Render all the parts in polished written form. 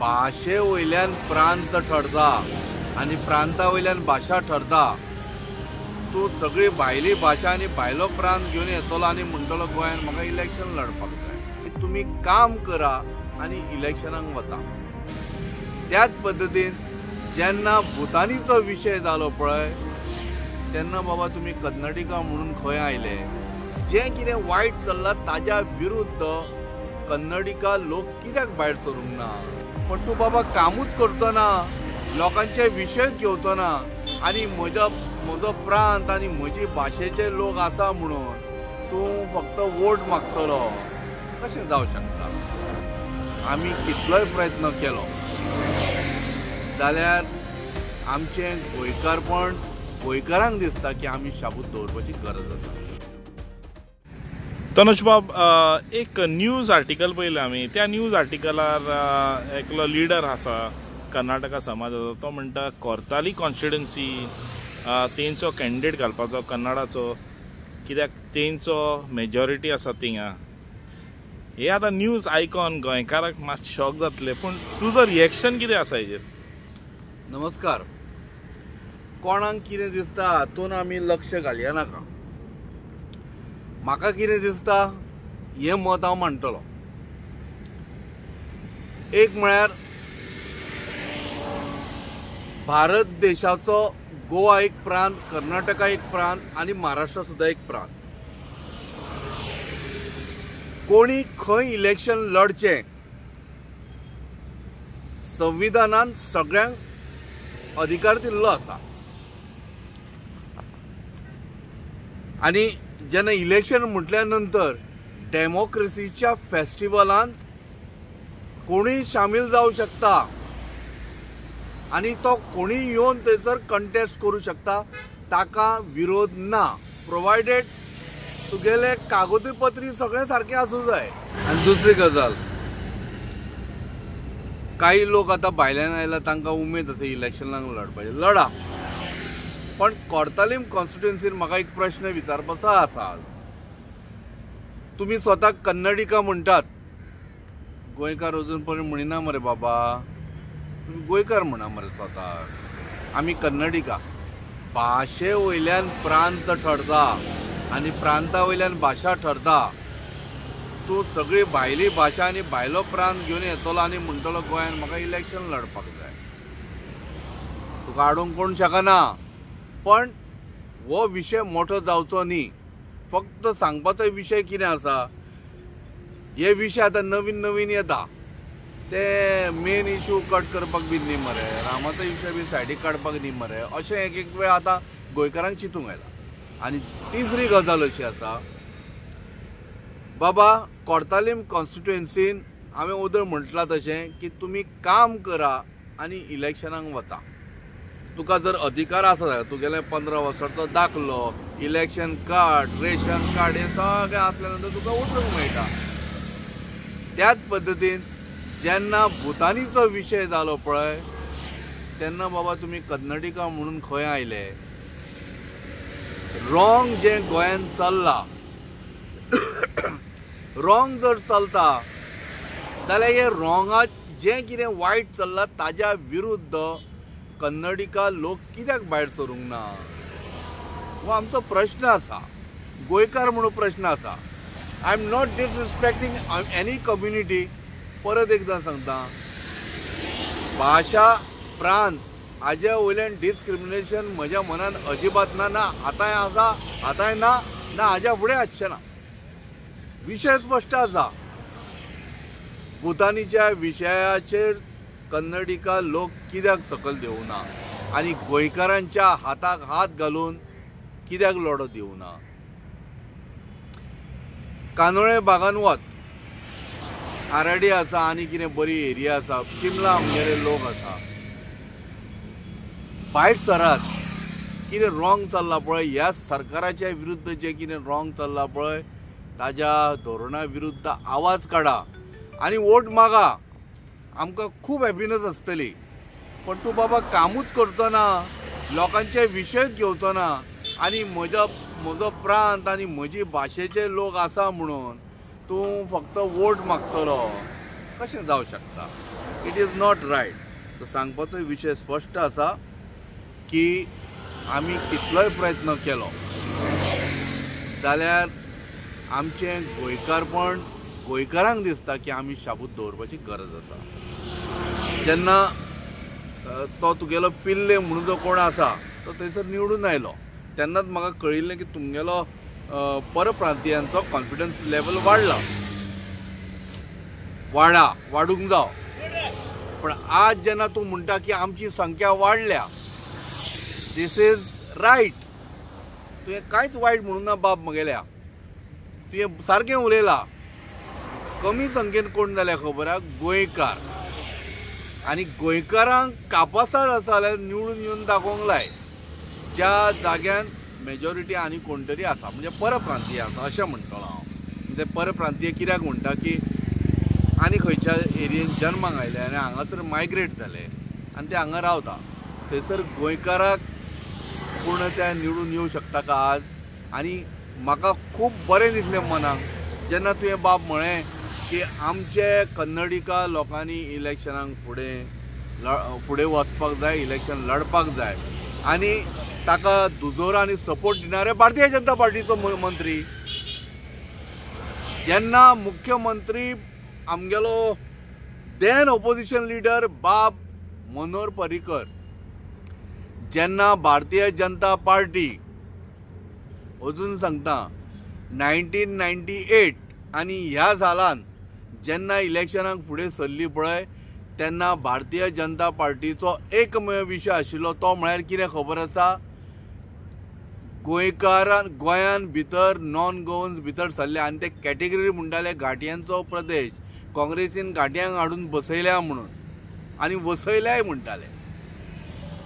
भाशे वयल्यान प्रांत ठरता आनी प्रांता वयल्यान भाशा ठरता। तूं सगळी भायली भाशा आनी भायलो प्रांत घेवन येतलो आनी म्हणटलो गोंयांत म्हाका इलेक्शन लडपाक जाय। तुमी काम करा आनी इलेक्शनाक वचा। त्याच पद्दतीन जेन्ना भुतानीचो विशय जालो पळय तेन्ना बाबा तुमी कन्नडिका म्हणून खंय आयले। जें कितें वायट चल्लां ताज्या विरुद्ध कन्नडिका लोक कित्याक भायर सरूंक ना? पण तूं बाबा कामूच करचो ना, लोकांचे विशय घेवचो ना आनी म्हजो प्रांत आनी म्हजी भाशेचे लोक आसा म्हणून तूं फक्त वोट मागतलो, कशें जावं शकता? आमी कितलोय प्रयत्न केलो जाल्यार आमचें गोंयकारपण गोंयकारांक दिसता की आमी शाबूत दवरपाची गरज आसा। तनुज बाब, एक न्यूज आर्टिकल पळयलें आमी। त्या न्यूज आर्टिकलार एकलो लिडर आसा कर्नाटका समाजाचो, तो म्हणटा कोर्ताली कॉन्स्टिट्युएन्सी तेंचो कॅन्डिडेट घालपाचो कन्नडाचो, कित्याक तेंचो मेजॉरिटी आसा थिंगा। हे आतां न्यूज आयकून गोंयकाराक मातशें शॉक जातलें, पूण तुजो रिएक्शन कितें आसा हेजेर? नमस्कार। कोणाक कितें दिसता हातून आमी लक्ष घालया नाका। म्हाका कितें दिसता हें मत हांव मांडटलों। एक म्हळ्यार भारत देशाचो गोवा एक प्रांत, कर्नाटका एक प्रांत आनी महाराष्ट्र सुद्धा एक प्रांत। कोणी खंय इलेक्शन लढचें संविधानान सगळ्यांक अधिकार दिल्लो आसा। आनी जेन्ना इलेक्शन म्हटल्या नंतर डेमोक्रेसीच्या फेस्टिवलांत कोणीय शामील जावं शकता आनी तो कोणीय येवन थंयसर कंटेस्ट करूं शकता, ताका विरोध ना, प्रोवायडेड तुगेले कागदपत्री सगळें सारकें आसूं जाय। आनी दुसरी गजाल, काही लोक आतां भायल्यान आयला, तांकां उमेद आसा इलेक्शनाक लडपाची, लडा। पण कोर्तालीम कॉन्स्टिट्युएन्सीन म्हाका एक प्रश्न विचारपाचो आसा। तुमी स्वताक कन्नडिका म्हणटात, गोंयकार अजून पर्यंत म्हणिना मरे बाबा, तुमी गोंयकार म्हणा मरे स्वताक। आमी कन्नडिका। भाशे वयल्यान प्रांत ठरता आनी प्रांता वयल्यान भाशा ठरता। तूं सगळी भायली भाशा आनी भायलो प्रांत घेवन येतलो आनी म्हणटलो गोंयांत म्हाका इलेक्शन लडपाक जाय, तुका आडोवंक कोण शकना। पण हो विशय मोठो जावचो न्ही, फक्त सांगपाचो विशय कितें आसा, हे विशय आतां नवीन नवीन येता, ते मेन इश्यू कट करपाक बी न्ही मरे, रामाचो विशय बी सायडीक काडपाक न्ही मरे, अशें एक एक वेळ आतां गोंयकारांक चिंतूंक आयला। आनी तिसरी गजाल अशी आसा, बाबा कोर्तालीम कॉन्स्टिट्युएन्सीन हांवें उदळ म्हटलां तशें की तुमी काम करा आनी इलेक्शनाक वचा। तुका जर अधिकार आसा जाल्यार तुगेले 15 वर्साचो दाखलो, इलेक्शन कार्ड, रेशन कार्ड हे सगळें आसल्या नंतर तुका वचूंक मेळटा। त्याच पद्दतीन जेन्ना भुतानीचो विशय जालो पळय तेन्ना बाबा तुमी कन्नडिका म्हणून खंय आयले। रॉंग जें गोंयांत चल्लां, रॉंग जर चलता जाल्यार हे रॉंगाक जें कितें वायट चल्लां ताज्या विरुद्ध कन्नडिका लोक कित्याक भायर सरूंक ना? हो आमचो प्रश्न आसा, गोंयकार म्हणून प्रश्न आसा। I am not disrespecting any community. परत एकदां सांगता, भाशा प्रांत हाज्या वयल्यान डिस्क्रिमिनेशन म्हज्या मनान अजिबात ना। आतांय आसा, आतांय ना, हाज्या फुडें आसचें ना। विशय स्पश्ट आसा, भुतानीच्या विशयाचेर कन्नडिका लोक कित्याक सकयल देवना आनी गोंयकारांच्या हाताक हात घालून कित्याक लढो दिवना? कानोळे भागान वच, आराडी आसा आनी कितें बरी एरिया आसा, चिमला आमगेले लोक आसा, भायर सरात। कितें रॉंग चल्लां पळय, ह्या सरकाराच्या विरुद्ध जें कितें रॉंग चल्लां पळय ताज्या धोरणा विरुद्ध आवाज काडा आनी वोट मागा। आमकां खूब हॅपीनेस आसतली, पण तूं बाबा कामूच करचो ना, लोकांचे विशय घेवचो ना आनी म्हजो प्रांत आनी म्हजी भाशेचे लोक आसा म्हणून तूं फक्त वोट मागतलो, कशें जावं शकता? It is not right. So सांगपाचो विशय स्पश्ट आसा की आमी कितलोय प्रयत्न केलो जाल्यार आमचें गोंयकारपण गोंयकारांक दिसता की आमी शाबूत दवरपाची गरज आसा. जेन्ना तो तुगेलो पिल्ले म्हणून जो कोण आसा तो थंयसर निवडून आयलो तेन्नाच म्हाका कळिल्लें की तुमगेलो परप्रांतीयांचो कॉन्फिडन्स लेवल वाडूंक जाय. पण आज जेन्ना तूं म्हणटा की आमची संख्या वाडल्या, दीस इज रायट. तुवें कांयच वायट म्हणून ना बाब म्हगेल्या, तुवें सारकें उलयलां. कमी संख्येन कोण जाल्या खबर आहा? गोंयकार. आनी गोंयकारांक कापासार आसा जाल्यार निवडून येवन दाखोवंक लाय. ज्या जाग्यान मेजॉरिटी आनी कोण तरी आसा म्हणजे परप्रांतीय आसा अशें म्हणटलो हांव. म्हणजे परप्रांतीय कित्याक म्हणटा की आनी खंयच्या एरियेन जल्माक आयले आनी हांगासर मायग्रेट जाले आनी ते हांगा रावता. थंयसर गोंयकाराक पूर्ण ते निवडून येवं शकता का आज? आनी म्हाका खूब बरें दिसलें मनाक जेन्ना तुवें बाब म्हळें की आमचे कन्नडिका लोकांनी इलेक्शनाक फुडें वचपाक जाय, इलेक्शन लडपाक जाय. आनी ताका दुजोर आनी सपोर्ट दिणारे भारतीय जनता पार्टीचो मंत्री. जेन्ना मुख्यमंत्री आमगेलो देन ऑपोजिशन लिडर बाब मनोहर पर्रीकर जेन्ना भारतीय जनता पार्टी अजून सांगता 1998 आनी ह्या सालान जेन्ना इलेक्शनाक फुडें सरली पळय तेन्ना भारतीय जनता पार्टीचो एकमेव विशय आशिल्लो तो म्हळ्यार कितें खबर आसा? गोंयान भितर नॉन गोवन्स भितर सरले आनी ते कॅटेगरी म्हणटाले घाटयांचो प्रदेश काँग्रेसीन घाटयांक हाडून बसयल्या म्हणून आनी वसयल्याय म्हणटाले.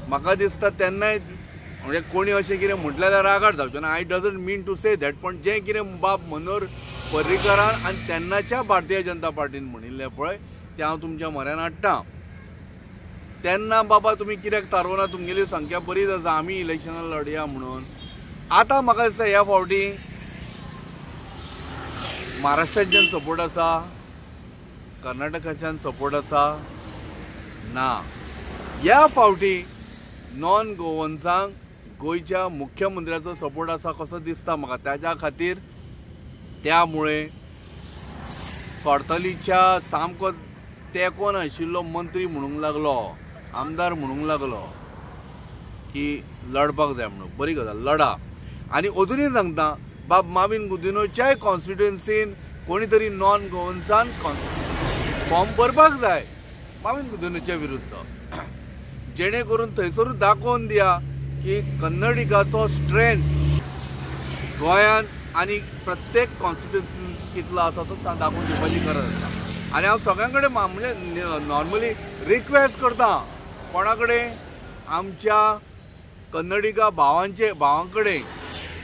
म्हाका दिसता तेन्नाय म्हणजे कोणी अशें कितें म्हटलें जाल्यार रागार जावचें ना. I doesn't mean to say that. पण जें कितें बाब मनोहर पर्रीकरान आनी तेन्नाच्या भारतीय जनता पार्टीन म्हणिल्लें पळय तें हांव तुमच्या म्हऱ्यान हाडटां. तेन्ना बाबा तुमी कित्याक तारवना? तुमगेली संख्या बरीच आसा, आमी इलेक्शनां लडया म्हणून. आतां म्हाका दिसता ह्या फावटी महाराष्ट्राच्यान सपोर्ट आसा, कर्नाटकाच्यान सपोर्ट आसा ना. ह्या फावटी नॉन गोवन्सांक गोंयच्या मुख्यमंत्र्याचो सपोर्ट आसा कसो दिसता म्हाका. ताच्या खातीर त्यामुळे कोर्तालीच्या सामको तेंकोन आशिल्लो मंत्री म्हणूंक लागलो, आमदार म्हणूंक लागलो की लडपाक जाय म्हणून. बरी गजाल, लडा. आनी अजुनूय सांगता बाब माविन गुदिन्होच्याय कॉन्स्टिट्युएन्सीन कोणी तरी नॉन गोवन्सान फॉर्म भरपाक जाय माविन गुदिन्होच्या विरुद्ध, जेणे करून थंयसरूच दाखोवन दिया की कन्नडिकाचो स्ट्रेंथ गोंयान आनी प्रत्येक कॉन्स्टिट्युएन्सीन कितलो आसा तो दाखोवन दिवपाची गरज आसा. आनी हांव सगळ्यां कडेन म्हणजे नॉर्मली रिक्वेस्ट करता कोणा कडेन आमच्या कन्नडिका भावां कडेन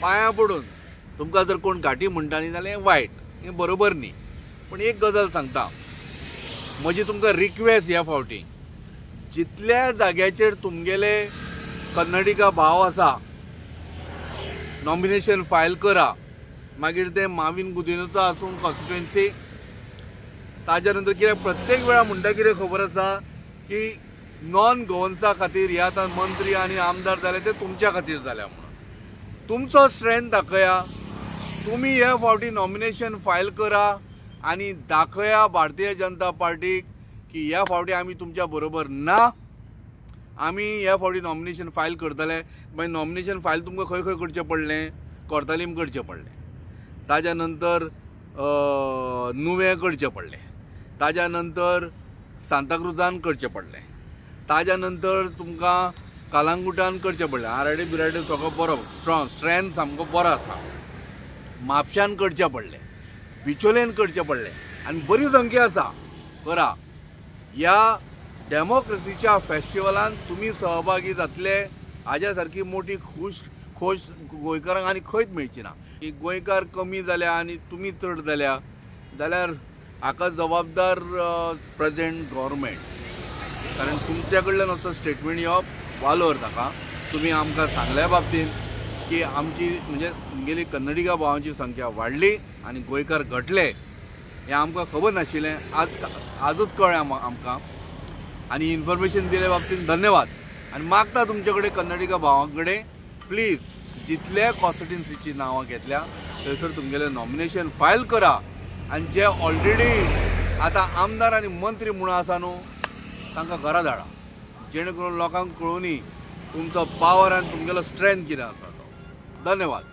पांयां पडून तुमकां जर कोण घाटी म्हणटा न्ही जाल्यार हें वायट, हें बरोबर न्ही. पूण एक गजाल सांगता, म्हजी तुमकां रिक्वेस्ट ह्या फावटी जितल्या जाग्याचेर तुमगेले कन्नडिका भाव आसा नॉमिनेशन फायल करा. मागीर ते माविन गुदिन्होचो आसूं कॉन्स्टिट्युएन्सी, ताज्या नंतर कित्याक प्रत्येक वेळा म्हणटा कितें खबर आसा की नॉन गोवन्सा खातीर हे आतां मंत्री आनी आमदार जाले ते तुमच्या खातीर जाल्या म्हणून. तुमचो स्ट्रेंथ दाखया. तुमी ह्या फावटी नॉमिनेशन फायल करा आनी दाखया भारतीय जनता पार्टीक की ह्या फावटी आमी तुमच्या बरोबर ना. आमी ह्या फावटी नॉमिनेशन फायल करतले. मागीर नॉमिनेशन फायल तुमकां खंय खंय करचें पडलें? कोर्तालीम करचें पडलें, ताज्या नंतर नुवें करचें पडलें, ताज्या नंतर सांताक्रुजान करचें पडलें, ताज्या नंतर तुमकां कालांगुटान करचें पडलें. आराडे बिराडे सगळो बरो स्ट्रेंथ सामको बरो आसा. म्हापशान करचें पडलें, बिचोलेन करचें पडलें आनी बरी संख्या आसा. करा. ह्या डेमोक्रेसीच्या फेस्टिवलान तुमी सहभागी जातले हाज्या सारकी मोठी खोश गोंयकारांक आनी खंयच मेळची ना. की गोंयकार कमी जाल्या आनी तुमी चड जाल्या जाल्यार हाका जबाबदार प्रेजेंट गव्हर्मेंट. कारण तुमच्या कडल्यान असो स्टेटमेंट येवप वालोर ताका. तुमी आमकां सांगल्या बाबतींत की आमची म्हणजे तुमगेली कन्नडिका भावांची संख्या वाडली आनी गोंयकार घटले हें आमकां खबर नाशिल्लें. आजूच कळ्ळें आमकां. आणि इन्फॉर्मेशन दिल्या बाबतीत धन्यवाद. आणि मागता तुमच्याकडे कन्नडिका भावांकडे प्लीज जितल्या कॉन्स्टिट्युन्सीची नावां घेतल्या थंयसर तुमगेलें नॉमिनेशन फायल करा. आणि जे ऑलरेडी आता आमदार आणि मंत्री म्हणून आसा न्हू तांकां घरा धाडा, जेणे करून लोकांक कळुनी तुमचो पावर आनी तुमगेलो स्ट्रेंथ कितें आसा तो. धन्यवाद.